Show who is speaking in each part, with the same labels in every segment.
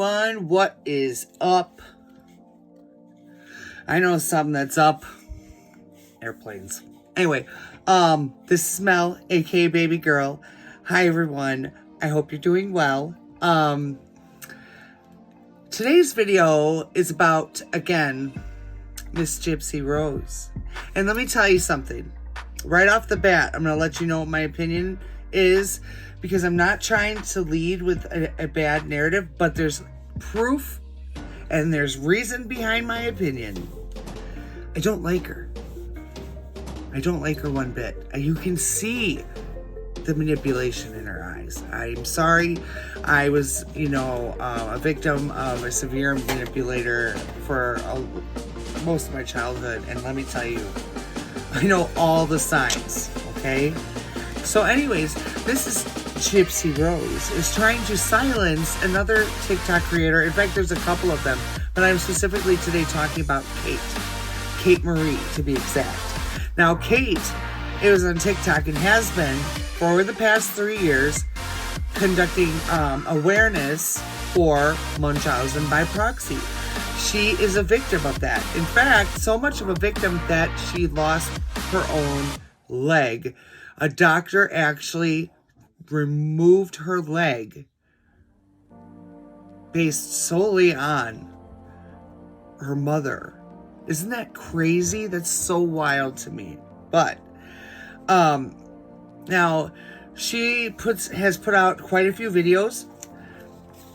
Speaker 1: everyone, what is up? I know something that's up. Airplanes. Anyway, this is Mel, aka Baby Girl. Hi everyone, I hope you're doing well. Today's video is about, again, Miss GYPSI ROSE. And let me tell you something. Right off the bat, I'm going to let you know what my opinion is, because I'm not trying to lead with a bad narrative, but there's proof and there's reason behind my opinion. I don't like her. I don't like her one bit. You can see the manipulation in her eyes. I'm sorry. I was, a victim of a severe manipulator for most of my childhood. And let me tell you, I know all the signs, okay? So anyways, this is GYPSI ROSE is trying to silence another TikTok creator. In fact, there's a couple of them, but I'm specifically today talking about Kate Marie, to be exact. Now, Kate is on TikTok and has been for the past 3 years conducting awareness for Munchausen by proxy. She is a victim of that. In fact, so much of a victim that she lost her own leg. A doctor actually removed her leg based solely on her mother. Isn't that crazy? That's so wild to me. But now she has put out quite a few videos.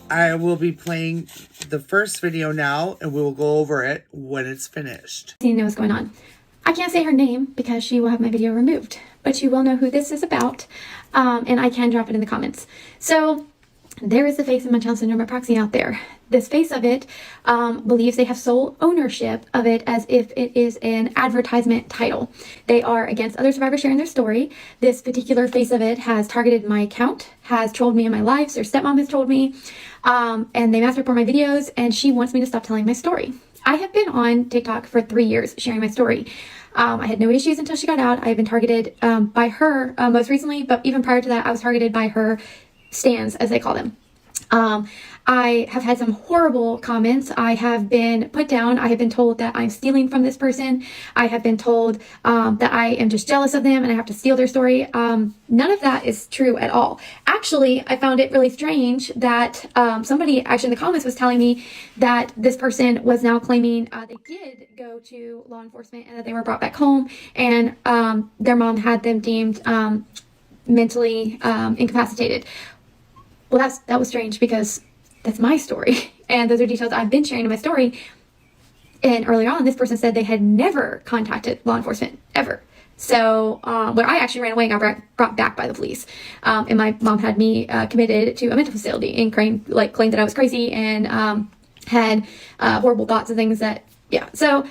Speaker 1: I will be playing the first video now, and we will go over it when it's finished.
Speaker 2: You know what's going on. I can't say her name because she will have my video removed, but you will know who this is about, and I can drop it in the comments. So there is the face of Munchausen syndrome by proxy out there. This face of it believes they have sole ownership of it as if it is an advertisement title. They are against other survivors sharing their story. This particular face of it has targeted my account, has trolled me in my lives. Their stepmom has trolled me, and they masturbate my videos, and she wants me to stop telling my story. I have been on TikTok for 3 years sharing my story. I had no issues until she got out. I have been targeted by her most recently, but even prior to that, I was targeted by her stands, as they call them. I have had some horrible comments. I have been put down. I have been told that I'm stealing from this person. I have been told that I am just jealous of them and I have to steal their story. None of that is true at all. Actually, I found it really strange that somebody actually in the comments was telling me that this person was now claiming they did go to law enforcement and that they were brought back home, and their mom had them deemed mentally incapacitated. Well, that was strange because that's my story. And those are details I've been sharing in my story. And earlier on, this person said they had never contacted law enforcement, ever. So, where I actually ran away and got brought back by the police. And my mom had me committed to a mental facility and claimed that I was crazy and had horrible thoughts and things that, yeah. So,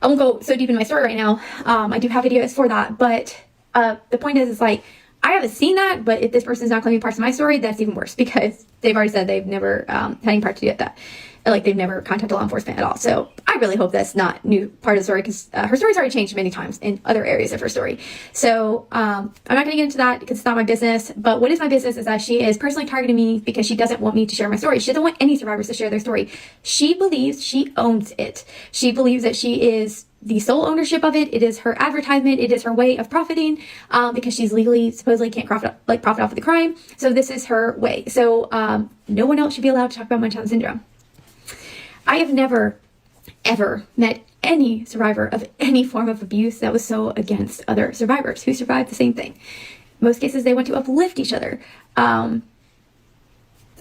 Speaker 2: I won't go so deep in my story right now. I do have videos for that. But the point is like, I haven't seen that, but if this person's not claiming parts of my story, that's even worse because they've already said they've never had any part to do with that. Like, they've never contacted law enforcement at all. So I really hope that's not new part of the story because her story's already changed many times in other areas of her story. So I'm not going to get into that because it's not my business. But what is my business is that she is personally targeting me because she doesn't want me to share my story. She doesn't want any survivors to share their story. She believes she owns it. She believes that she is the sole ownership of it. It is her advertisement. It is her way of profiting because she's legally, supposedly can't profit off of the crime. So this is her way. So no one else should be allowed to talk about Munchausen syndrome. I have never, ever met any survivor of any form of abuse that was so against other survivors who survived the same thing. In most cases, they want to uplift each other. I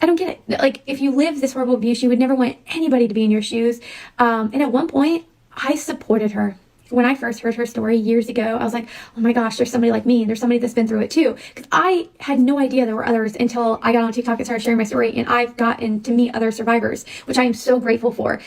Speaker 2: don't get it. Like, if you live this horrible abuse, you would never want anybody to be in your shoes. And at one point, I supported her. When I first heard her story years ago, I was like, oh my gosh, there's somebody like me, and there's somebody that's been through it too. Because I had no idea there were others until I got on TikTok and started sharing my story, and I've gotten to meet other survivors, which I am so grateful for.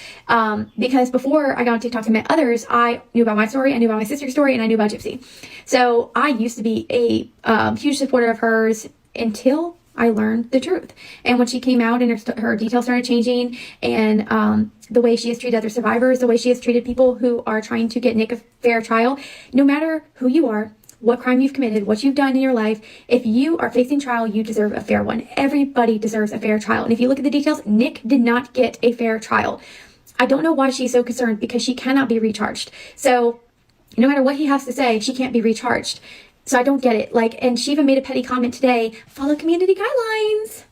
Speaker 2: Because before I got on TikTok and met others, I knew about my story, I knew about my sister's story, and I knew about GYPSI. So I used to be a huge supporter of hers until I learned the truth. And when she came out and her details started changing, and the way she has treated other survivors, the way she has treated people who are trying to get Nick a fair trial, no matter who you are, what crime you've committed, what you've done in your life. If you are facing trial, you deserve a fair one. Everybody deserves a fair trial. And if you look at the details, Nick did not get a fair trial. I don't know why she's so concerned, because she cannot be recharged. So no matter what he has to say, she can't be recharged. So I don't get it. Like, and she even made a petty comment today, follow community guidelines.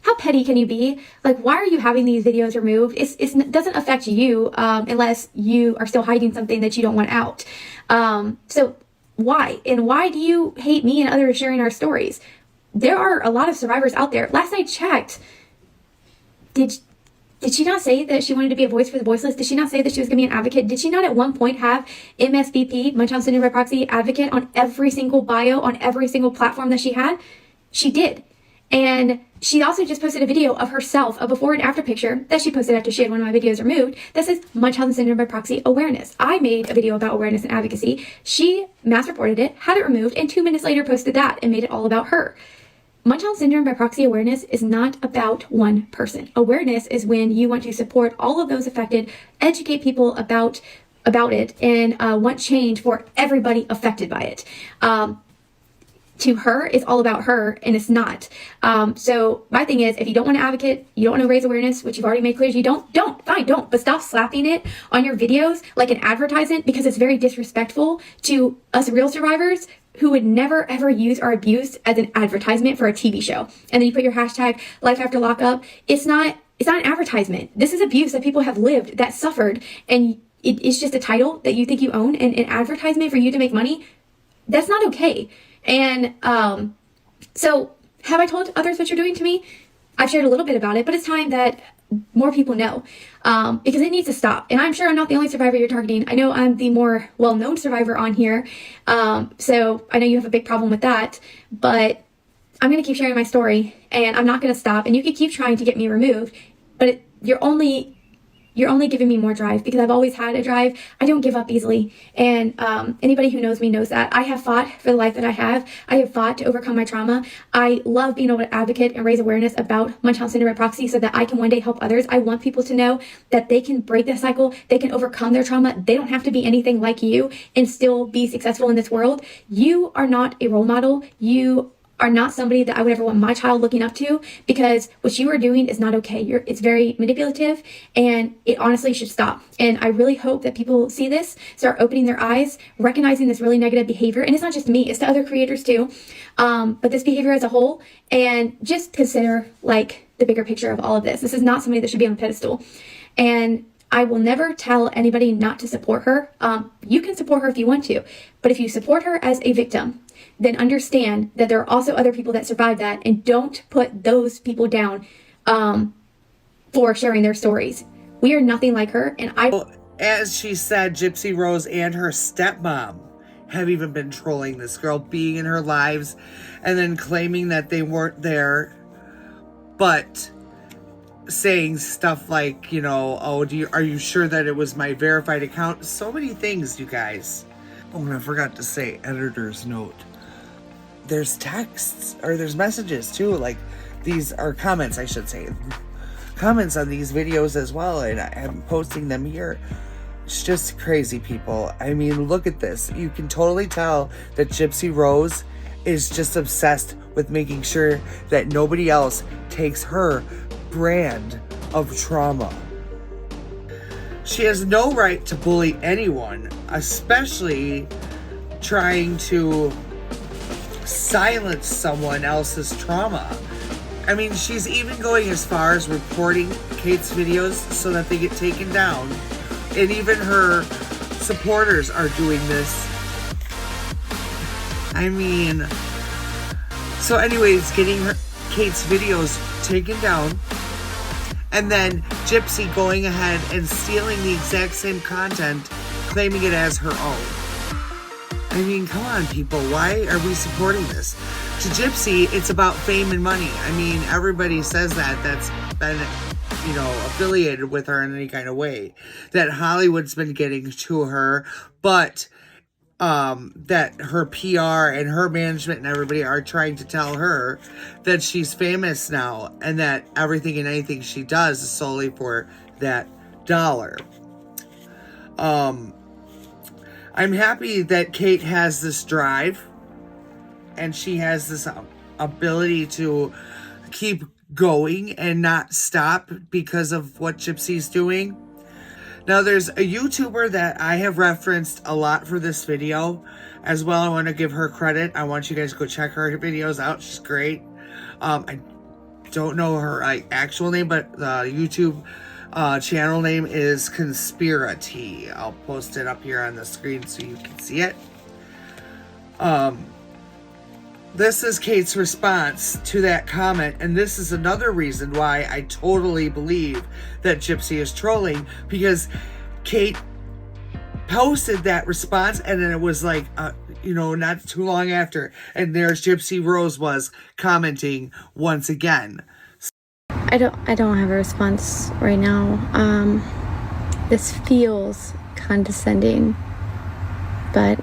Speaker 2: How petty can you be? Like, why are you having these videos removed? It doesn't affect you unless you are still hiding something that you don't want out. So why? And why do you hate me and others sharing our stories? There are a lot of survivors out there. Last I checked, did she not say that she wanted to be a voice for the voiceless? Did she not say that she was going to be an advocate? Did she not at one point have MSVP, Munchausen Syndrome by Proxy advocate, on every single bio, on every single platform that she had? She did. And she also just posted a video of herself, a before and after picture that she posted after she had one of my videos removed, that says Munchausen Syndrome by Proxy awareness. I made a video about awareness and advocacy. She mass reported it, had it removed, and 2 minutes later posted that and made it all about her. Munchausen Syndrome by Proxy awareness is not about one person. Awareness is when you want to support all of those affected, educate people about it, and want change for everybody affected by it. To her, it's all about her, and it's not. So my thing is, if you don't want to advocate, you don't want to raise awareness, which you've already made clear you don't, fine, don't. But stop slapping it on your videos like an advertisement, because it's very disrespectful to us real survivors who would never ever use our abuse as an advertisement for a TV show. And then you put your hashtag life after lockup. It's not an advertisement. This is abuse that people have lived, that suffered, and it's just a title that you think you own, and an advertisement for you to make money. That's not okay. And so have I told others what you're doing to me? I've shared a little bit about it, but it's time that more people know, because it needs to stop. And I'm sure I'm not the only survivor you're targeting. I know I'm the more well-known survivor on here. So I know you have a big problem with that, but I'm going to keep sharing my story, and I'm not going to stop. And you can keep trying to get me removed, but you're only giving me more drive, because I've always had a drive. I don't give up easily. And anybody who knows me knows that. I have fought for the life that I have. I have fought to overcome my trauma. I love being able to advocate and raise awareness about Munchausen Syndrome by Proxy so that I can one day help others. I want people to know that they can break that cycle. They can overcome their trauma. They don't have to be anything like you and still be successful in this world. You are not a role model. You are not somebody that I would ever want my child looking up to, because what you are doing is not okay. It's very manipulative, and it honestly should stop. And I really hope that people see this, start opening their eyes, recognizing this really negative behavior. And it's not just me, it's the other creators too. But this behavior as a whole, and just consider like the bigger picture of all of this. This is not somebody that should be on a pedestal. And I will never tell anybody not to support her. You can support her if you want to, but if you support her as a victim, then understand that there are also other people that survived that, and don't put those people down for sharing their stories. We are nothing like her, and
Speaker 1: as she said, GYPSI Rose and her stepmom have even been trolling this girl, being in her lives, and then claiming that they weren't there, but saying stuff like, you know, oh, are you sure that it was my verified account? So many things, you guys. Oh, and I forgot to say, editor's note. There's texts, or there's messages too, like these are comments, I should say. Comments on these videos as well, and I'm posting them here. It's just crazy, people. I mean, look at this. You can totally tell that GYPSI Rose is just obsessed with making sure that nobody else takes her brand of trauma. She has no right to bully anyone, especially trying to silence someone else's trauma. I mean, she's even going as far as reporting Kate's videos so that they get taken down. And even her supporters are doing this. I mean, so anyways, getting Kate's videos taken down, and then GYPSI going ahead and stealing the exact same content, claiming it as her own. I mean, come on, people. Why are we supporting this? To GYPSI, it's about fame and money. I mean, everybody says that's been, you know, affiliated with her in any kind of way. That Hollywood's been getting to her, but that her PR and her management and everybody are trying to tell her that she's famous now, and that everything and anything she does is solely for that dollar. I'm happy that Kate has this drive and she has this ability to keep going and not stop because of what Gypsy's doing. Now, there's a YouTuber that I have referenced a lot for this video as well. I want to give her credit. I want you guys to go check her videos out. She's great. I don't know her actual name, but the YouTube channel name is Conspiratea. I'll post it up here on the screen so you can see it. This is Kate's response to that comment, and this is another reason why I totally believe that Gypsy is trolling, because Kate posted that response, and then it was like, not too long after, and there's Gypsy Rose was commenting once again.
Speaker 2: I don't have a response right now. This feels condescending, but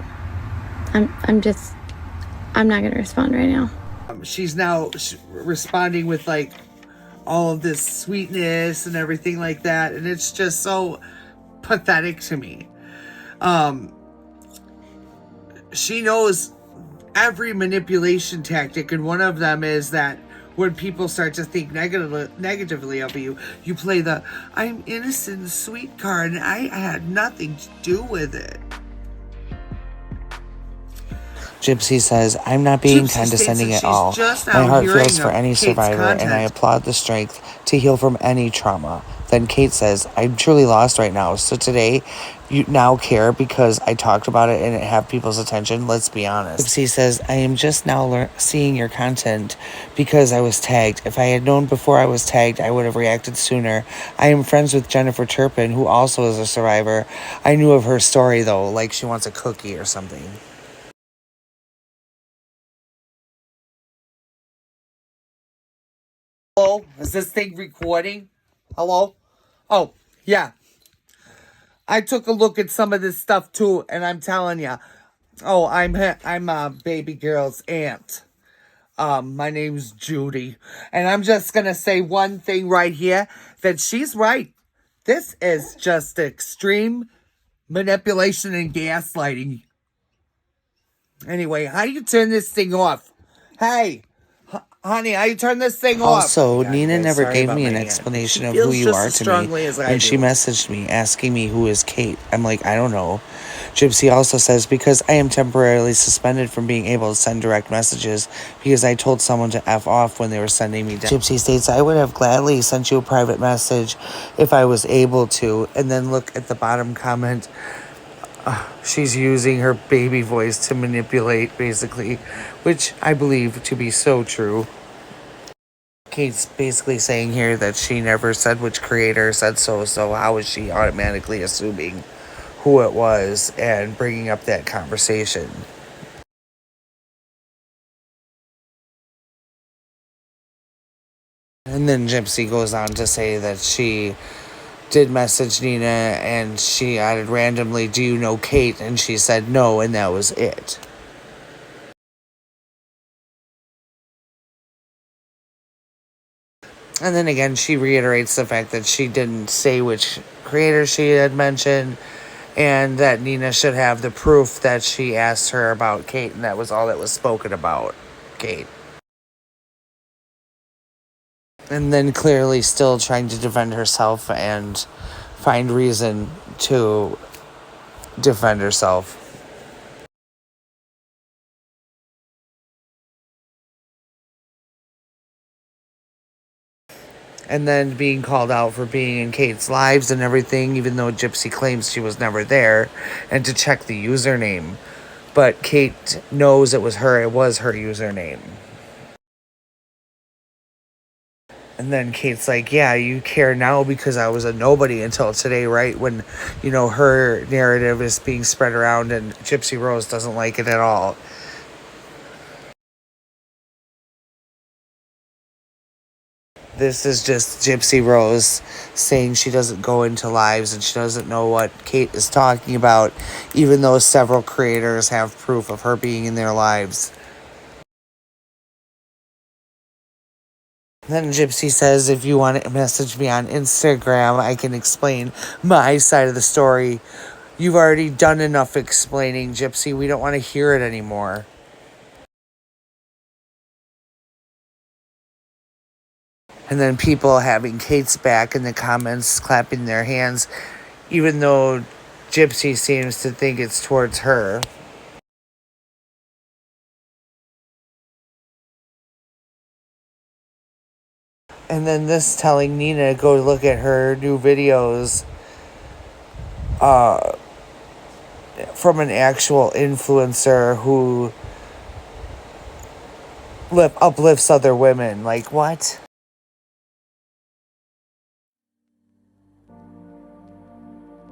Speaker 2: I'm not going to respond right now.
Speaker 1: She's now responding with like all of this sweetness and everything like that. And it's just so pathetic to me. She knows every manipulation tactic. And one of them is that when people start to think negatively of you, you play the I'm innocent sweet card and I had nothing to do with it.
Speaker 3: Gypsy says, I'm not being condescending at all. My heart feels for any survivor, and I applaud the strength to heal from any trauma. Then Kate says, I'm truly lost right now. So today, you now care because I talked about it and it have people's attention. Let's be honest. Gypsy says, I am just now seeing your content because I was tagged. If I had known before I was tagged, I would have reacted sooner. I am friends with Jennifer Turpin, who also is a survivor. I knew of her story, though, like she wants a cookie or something.
Speaker 1: Hello? Is this thing recording? Hello? Oh, yeah. I took a look at some of this stuff too, and I'm telling you. Oh, I'm a baby girl's aunt. My name's Judy. And I'm just gonna say one thing right here, that she's right. This is just extreme manipulation and gaslighting. Anyway, how do you turn this thing off? Hey! Honey, how you turn this thing off?
Speaker 3: Also, Nina never gave me an explanation of who you are to me, and she messaged me asking me who is Kate. I'm like, I don't know. Gypsy also says, because I am temporarily suspended from being able to send direct messages because I told someone to F off when they were sending me down. Gypsy states, I would have gladly sent you a private message if I was able to. And then look at the bottom comment. She's using her baby voice to manipulate, basically, which I believe to be so true. Kate's basically saying here that she never said which creator said so how is she automatically assuming who it was and bringing up that conversation? And then Gypsy goes on to say that she did message Nina and she added randomly, do you know Kate? And she said no, and that was it. And then again, she reiterates the fact that she didn't say which creator she had mentioned and that Nina should have the proof that she asked her about Kate, and that was all that was spoken about Kate. And then clearly still trying to defend herself and find reason to defend herself. And then being called out for being in Kate's lives and everything, even though Gypsy claims she was never there, and to check the username. But Kate knows it was her username. And then Kate's like, yeah, you care now because I was a nobody until today, right? When, her narrative is being spread around and Gypsy Rose doesn't like it at all. This is just Gypsy Rose saying she doesn't go into lives and she doesn't know what Kate is talking about, even though several creators have proof of her being in their lives. Then Gypsy says, if you want to message me on Instagram, I can explain my side of the story You've already done enough explaining, Gypsy. We don't want to hear it anymore. And then people having Kate's back in the comments, clapping their hands, even though Gypsy seems to think it's towards her. And then this telling Nina to go look at her new videos from an actual influencer who uplifts other women. Like, what?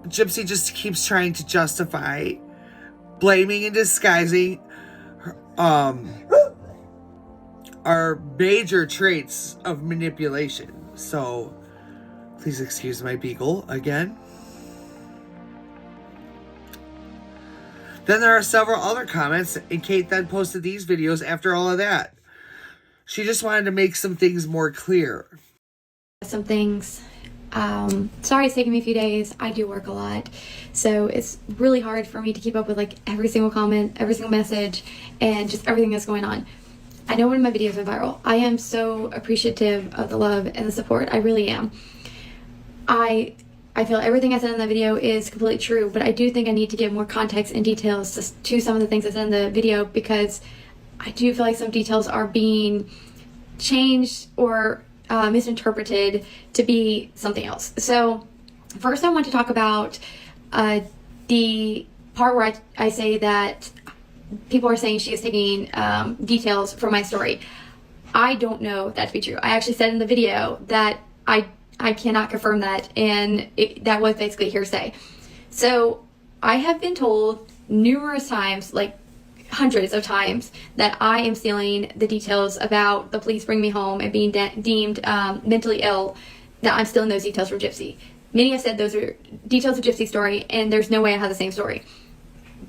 Speaker 1: Gypsy just keeps trying to justify blaming and disguising our major traits of manipulation. So, please excuse my beagle again. Then there are several other comments, and Kate then posted these videos after all of that. She just wanted to make some things more clear.
Speaker 2: Some things. Sorry it's taking me a few days. I do work a lot, so it's really hard for me to keep up with like every single comment, every single message, and just everything that's going on. I know one of my videos went viral. I am so appreciative of the love and the support. I really am. I feel everything I said in that video is completely true, but I do think I need to give more context and details to some of the things I said in the video, because I do feel like some details are being changed or misinterpreted to be something else. So first I want to talk about the part where I say that people are saying she is taking details from my story. I don't know that to be true. I actually said in the video that I cannot confirm that, and that was basically hearsay. So I have been told numerous times, like hundreds of times, that I am stealing the details about the police bringing me home and being deemed mentally ill, that I'm stealing those details from Gypsy. Many have said those are details of Gypsy's story, and there's no way I have the same story.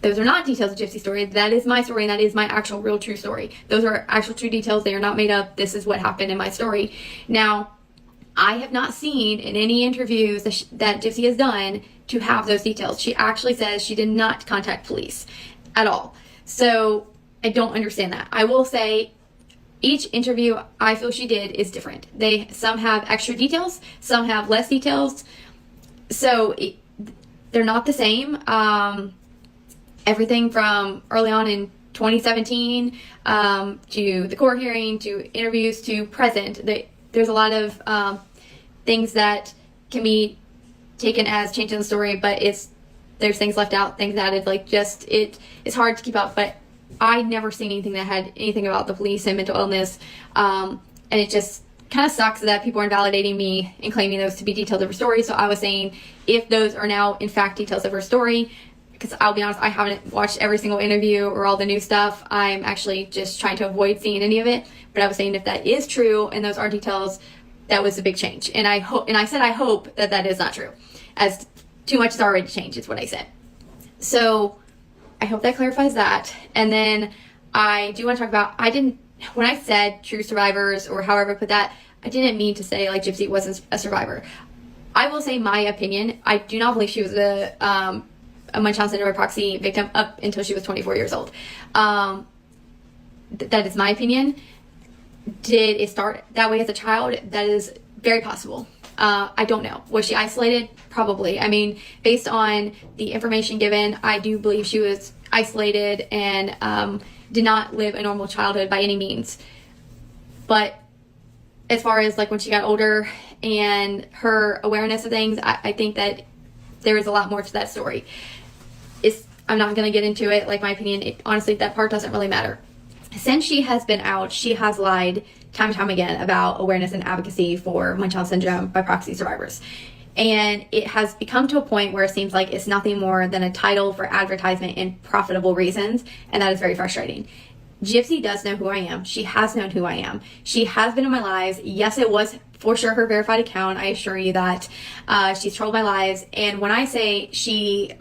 Speaker 2: Those are not details of Gypsy's story. That is my story, and that is my actual real true story. Those are actual true details. They are not made up. This is what happened in my story. Now, I have not seen in any interviews that Gypsy has done to have those details. She actually says she did not contact police at all. So I don't understand that. I will say each interview I feel she did is different. Some have extra details, some have less details. So they're not the same. Everything from early on in 2017 to the court hearing to interviews to present. There's a lot of things that can be taken as changing the story, but there's things left out, things added. Like it's hard to keep up. But I never seen anything that had anything about the police and mental illness, and it just kind of sucks that people are invalidating me and claiming those to be details of her story. So I was saying, if those are now in fact details of her story, because I'll be honest, I haven't watched every single interview or all the new stuff. I'm actually just trying to avoid seeing any of it. But I was saying, if that is true and those are details, that was a big change. And I hope that that is not true, as too much has already changed is what I said. So I hope that clarifies that. And then I do want to talk about, when I said true survivors or however I put that, I didn't mean to say like Gypsy wasn't a survivor. I will say my opinion. I do not believe she was a Munchausen syndrome by proxy victim up until she was 24 years old. That is my opinion. Did it start that way as a child? That is very possible. I don't know. Was she isolated? Probably. I mean, based on the information given, I do believe she was isolated and did not live a normal childhood by any means. But as far as like when she got older and her awareness of things, I think that there is a lot more to that story. I'm not going to get into it. Like, my opinion, honestly, that part doesn't really matter. Since she has been out, she has lied time and time again about awareness and advocacy for Munchausen syndrome by proxy survivors. And it has become to a point where it seems like it's nothing more than a title for advertisement and profitable reasons, and that is very frustrating. Gypsy does know who I am. She has known who I am. She has been in my lives. Yes, it was for sure her verified account. I assure you that. She's trolled my lives. And when I say she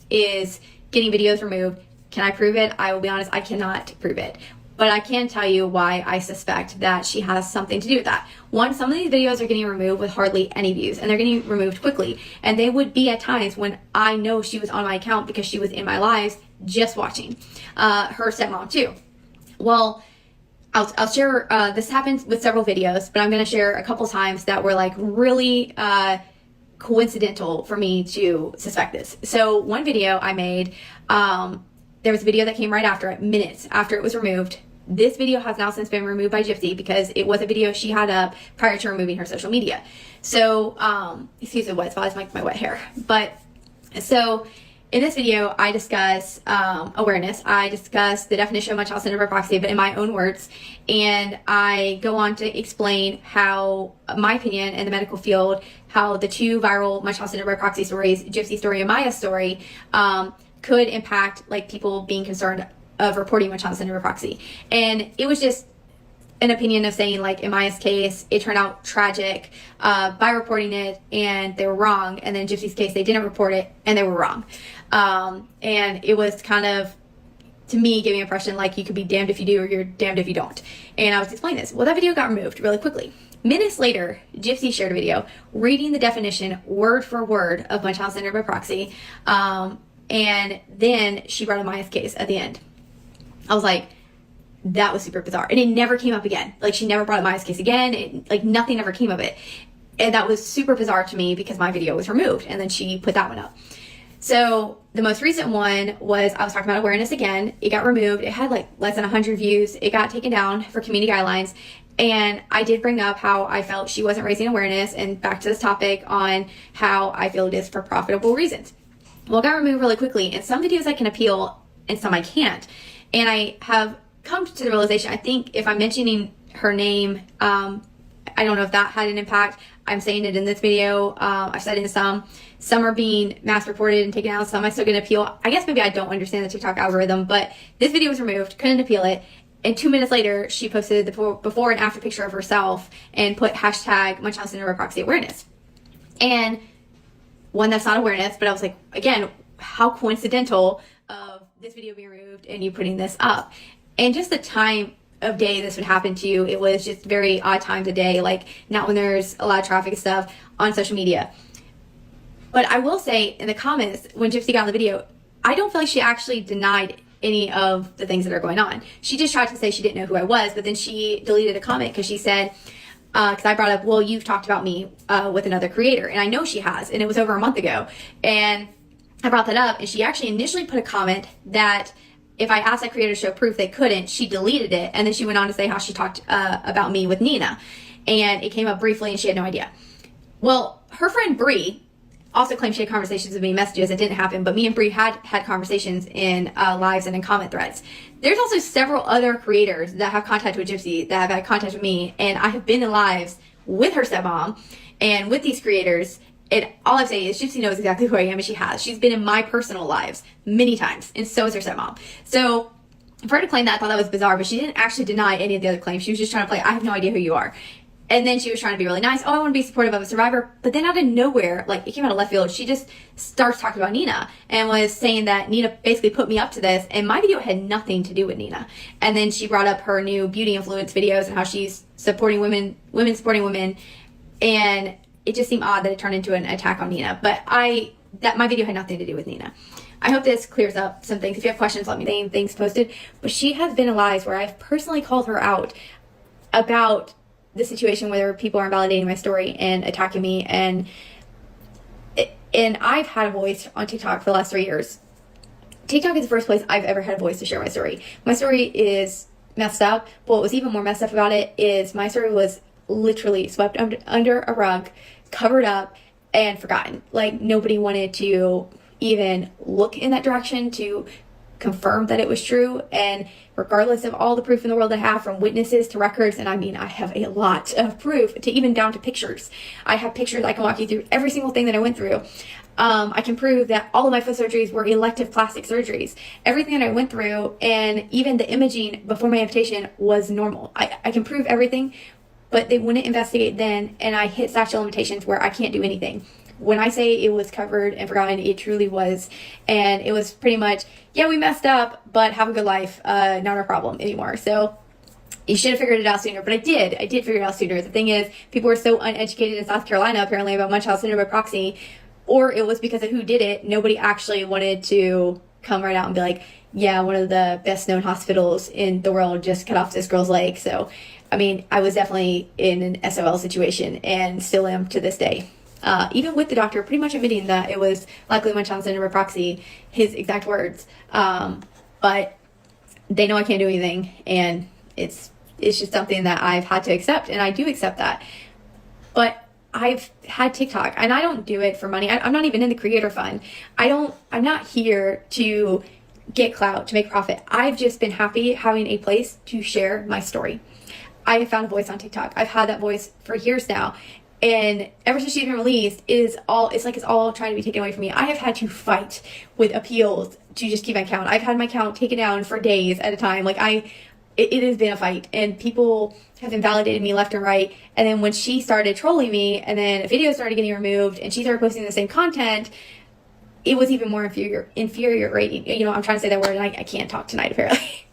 Speaker 2: is getting videos removed, can I prove it? I will be honest, I cannot prove it. but I can tell you why I suspect that she has something to do with that. One, some of these videos are getting removed with hardly any views, and they're getting removed quickly. And they would be at times when I know she was on my account because she was in my lives just watching. Her stepmom too. Well, I'll share, this happened with several videos, but I'm going to share a couple times that were like really coincidental for me to suspect this. So one video I made, there was a video that came right after it, minutes after it was removed. This video has now since been removed by GYPSI because it was a video she had up prior to removing her social media. So, excuse me, wet spots, my wet hair. But, so in this video, I discuss awareness. I discuss the definition of much syndrome hypoxia, but in my own words. And I go on to explain how, my opinion in the medical field, how the two viral much syndrome hypoxia stories, GYPSI story and Maya's story, could impact like people being concerned of reporting much syndrome hypoxia. And it was just an opinion of saying, like, in Maya's case, it turned out tragic by reporting it and they were wrong. And then in GYPSI's case, they didn't report it and they were wrong. And it was kind of, to me, giving an impression like you could be damned if you do or you're damned if you don't. And I was explaining this. Well, that video got removed really quickly. Minutes later, GYPSI shared a video reading the definition word for word of much syndrome hypoxia. And then she brought up Maya's case at the end. I was like, that was super bizarre. And it never came up again. Like, she never brought up Maya's case again. Like, nothing ever came of it. And that was super bizarre to me because my video was removed. And then she put that one up. So the most recent one was, I was talking about awareness again. It got removed. It had like less than 100 views. It got taken down for community guidelines. And I did bring up how I felt she wasn't raising awareness, and back to this topic on how I feel it is for profitable reasons. Well, it got removed really quickly. And some videos I can appeal and some I can't. And I have come to the realization, I think if I'm mentioning her name, I don't know if that had an impact. I'm saying it in this video. I've said it in some. Some are being mass reported and taken out. Some I still going to appeal. I guess maybe I don't understand the TikTok algorithm, but this video was removed. Couldn't appeal it. And 2 minutes later, she posted the before and after picture of herself and put hashtag much syndrome hypoxia awareness. And one, that's not awareness, but I was like, again, how coincidental of this video being removed and you putting this up. And just the time of day this would happen to you, it was just very odd times of day, like not when there's a lot of traffic and stuff on social media. But I will say in the comments, when GYPSI got on the video, I don't feel like she actually denied any of the things that are going on. She just tried to say she didn't know who I was, but then she deleted a comment because she said, because I brought up, well, you've talked about me with another creator. And I know she has, and it was over a month ago. And I brought that up, and she actually initially put a comment that if I asked that creator to show proof they couldn't, she deleted it. And then she went on to say how she talked about me with Nina. And it came up briefly and she had no idea. Well, her friend Bree also claimed she had conversations with me, messages. It didn't happen, but me and Bree had conversations in lives and in comment threads. There's also several other creators that have contact with GYPSI, that have had contact with me, and I have been in lives with her stepmom and with these creators. And all I'm saying is GYPSI knows exactly who I am, and she has. She's been in my personal lives many times, and so is her stepmom. So for her to claim that, I thought that was bizarre, but she didn't actually deny any of the other claims. She was just trying to play, I have no idea who you are. And then she was trying to be really nice. Oh, I want to be supportive of a survivor. But then out of nowhere, like, it came out of left field, she just starts talking about Nina and was saying that Nina basically put me up to this. And my video had nothing to do with Nina. And then she brought up her new beauty influence videos and how she's supporting women supporting women. And it just seemed odd that it turned into an attack on Nina. But my video had nothing to do with Nina. I hope this clears up some things. If you have questions, let me know. Things posted. But she has been in lives where I've personally called her out about the situation where people are invalidating my story and attacking me, and I've had a voice on TikTok for the last 3 years. TikTok is the first place I've ever had a voice to share my story. My story is messed up, but what was even more messed up about it is my story was literally swept under a rug, covered up, and forgotten. Like, nobody wanted to even look in that direction to confirm that it was true. And regardless of all the proof in the world I have, from witnesses to records, and I mean, I have a lot of proof, to even down to pictures. I have pictures. I can walk you through every single thing that I went through. I can prove that all of my foot surgeries were elective plastic surgeries. Everything that I went through, and even the imaging before my amputation, was normal. I can prove everything, but they wouldn't investigate then, and I hit statute of limitations where I can't do anything. When I say it was covered and forgotten, it truly was. And it was pretty much, yeah, we messed up, but have a good life. Not our problem anymore. So you should have figured it out sooner. But I did figure it out sooner. The thing is, people were so uneducated in South Carolina, apparently, about Munchausen syndrome by proxy, or it was because of who did it. Nobody actually wanted to come right out and be like, yeah, one of the best known hospitals in the world just cut off this girl's leg. So, I mean, I was definitely in an SOL situation and still am to this day. Even with the doctor pretty much admitting that it was likely Munchausen syndrome by proxy, his exact words. But they know I can't do anything, and it's just something that I've had to accept, and I do accept that. But I've had TikTok, and I don't do it for money. I'm not even in the creator fund. I'm not here to get clout, to make profit. I've just been happy having a place to share my story. I have found a voice on TikTok. I've had that voice for years now. And ever since she's been released, it's all trying to be taken away from me. I have had to fight with appeals to just keep my account. I've had my account taken down for days at a time. Like it has been a fight, and people have invalidated me left and right. And then when she started trolling me, and then a video started getting removed, and she started posting the same content, it was even more infuriating. You know, I'm trying to say that word, and I can't talk tonight, apparently.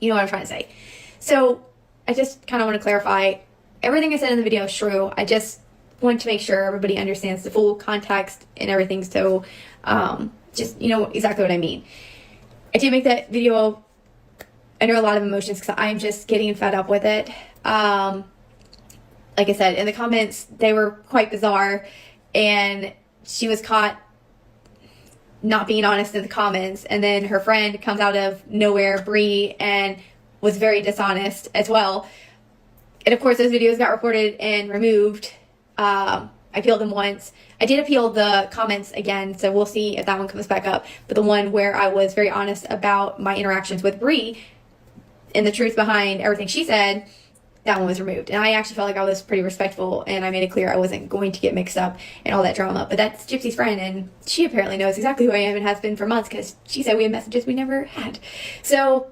Speaker 2: You know what I'm trying to say. So I just kind of want to clarify, everything I said in the video is true. I just want to make sure everybody understands the full context and everything. So just, you know exactly what I mean. I did make that video under a lot of emotions because I'm just getting fed up with it. Like I said, in the comments, they were quite bizarre, and she was caught not being honest in the comments, and then her friend comes out of nowhere, Bree, and was very dishonest as well. And of course, those videos got reported and removed. I appealed them once. I did appeal the comments again, so we'll see if that one comes back up. But the one where I was very honest about my interactions with Bree and the truth behind everything she said, that one was removed. And I actually felt like I was pretty respectful, and I made it clear I wasn't going to get mixed up in all that drama. But that's Gypsy's friend, and she apparently knows exactly who I am and has been for months, because she said we had messages we never had. So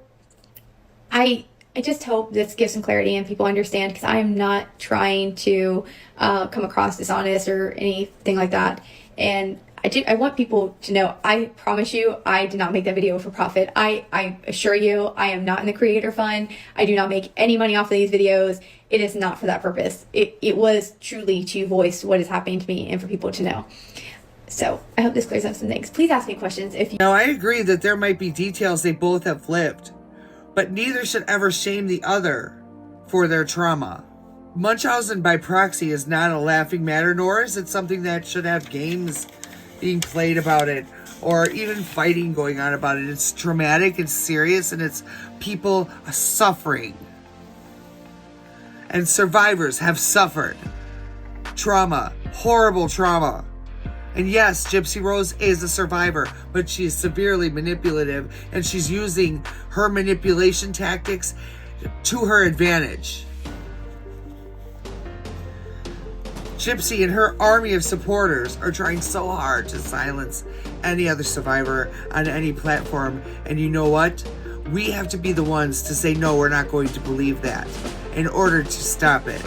Speaker 2: I just hope this gives some clarity and people understand, because I am not trying to come across dishonest or anything like that. And I want people to know, I promise you, I did not make that video for profit. I assure you, I am not in the creator fund. I do not make any money off of these videos. It is not for that purpose. It was truly to voice what is happening to me and for people to know. So I hope this clears up some things. Please ask me questions if you...
Speaker 1: Now, I agree that there might be details they both have flipped, but neither should ever shame the other for their trauma. Munchausen by proxy is not a laughing matter, nor is it something that should have games being played about it, or even fighting going on about it. It's traumatic, it's serious, and it's people suffering. And survivors have suffered trauma, horrible trauma. And yes, Gypsy Rose is a survivor, but she is severely manipulative, and she's using her manipulation tactics to her advantage. Gypsy and her army of supporters are trying so hard to silence any other survivor on any platform. And you know what? We have to be the ones to say, no, we're not going to believe that, in order to stop it.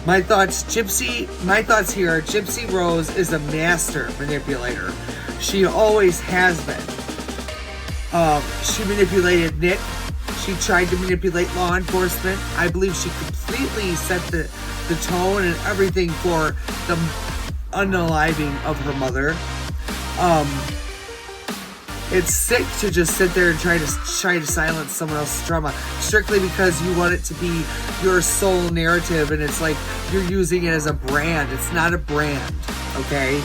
Speaker 1: My thoughts here are, Gypsy Rose is a master manipulator. She always has been. She manipulated Nick. She tried to manipulate law enforcement. I believe she completely set the tone and everything for the unaliving of her mother. It's sick to just sit there and try to silence someone else's trauma strictly because you want it to be your sole narrative, and it's like you're using it as a brand. It's not a brand, okay?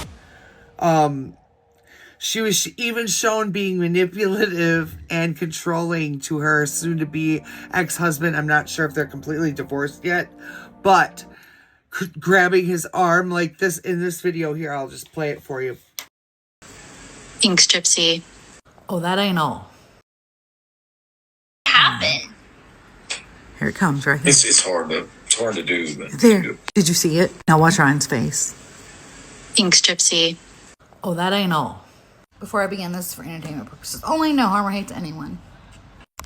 Speaker 1: She was even shown being manipulative and controlling to her soon-to-be ex-husband. I'm not sure if they're completely divorced yet, but grabbing his arm like this in this video here. I'll just play it for you.
Speaker 4: Thanks, Gypsy.
Speaker 5: Oh, that ain't all.
Speaker 4: What happened?
Speaker 5: Here it comes right here.
Speaker 6: It's hard to do. But
Speaker 5: there. Did you see it? Now watch Ryan's face.
Speaker 4: Thanks, Gypsy.
Speaker 5: Oh, that ain't all. Before I begin, this is for entertainment purposes only. No harm or hate to anyone.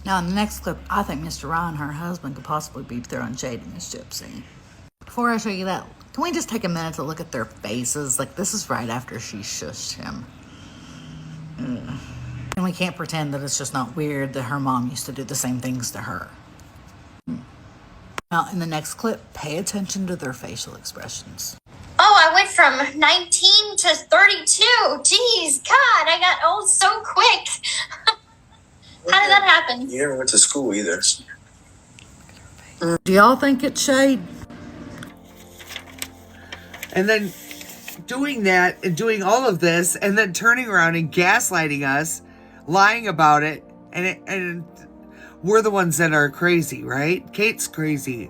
Speaker 5: Now, in the next clip, I think Mr. Ryan, her husband, could possibly be throwing shade at Miss Gypsy. Before I show you that, can we just take a minute to look at their faces? Like, this is right after she shushed him. And we can't pretend that it's just not weird that her mom used to do the same things to her. Now, in the next clip, pay attention to their facial expressions.
Speaker 7: Oh, I went from 19 to 32. Jeez, God, I got old so quick. How did that happen?
Speaker 6: You never went to school either.
Speaker 5: Do y'all think it's shade?
Speaker 1: And then doing that and doing all of this and then turning around and gaslighting us, lying about it, and we're the ones that are crazy, right? Kate's crazy.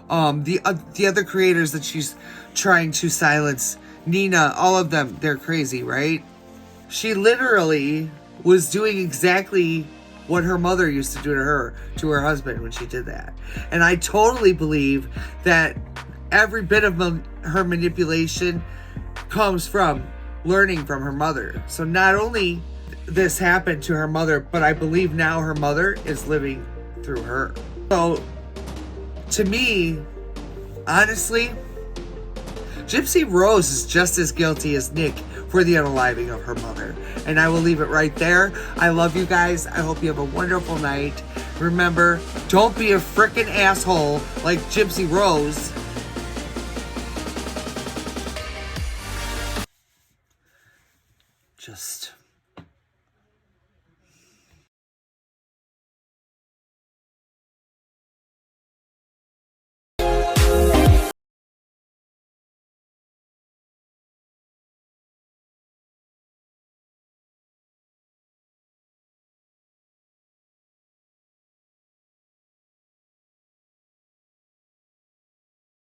Speaker 1: The other creators that she's trying to silence, Nina, all of them, they're crazy, right? She literally was doing exactly what her mother used to do to her husband when she did that. And I totally believe that every bit of her manipulation comes from learning from her mother. So not only this happened to her mother, but I believe now her mother is living through her. So to me, honestly, GYPSI Rose is just as guilty as Nick for the unaliving of her mother. And I will leave it right there. I love you guys. I hope you have a wonderful night. Remember, don't be a frickin' asshole like GYPSI Rose. Just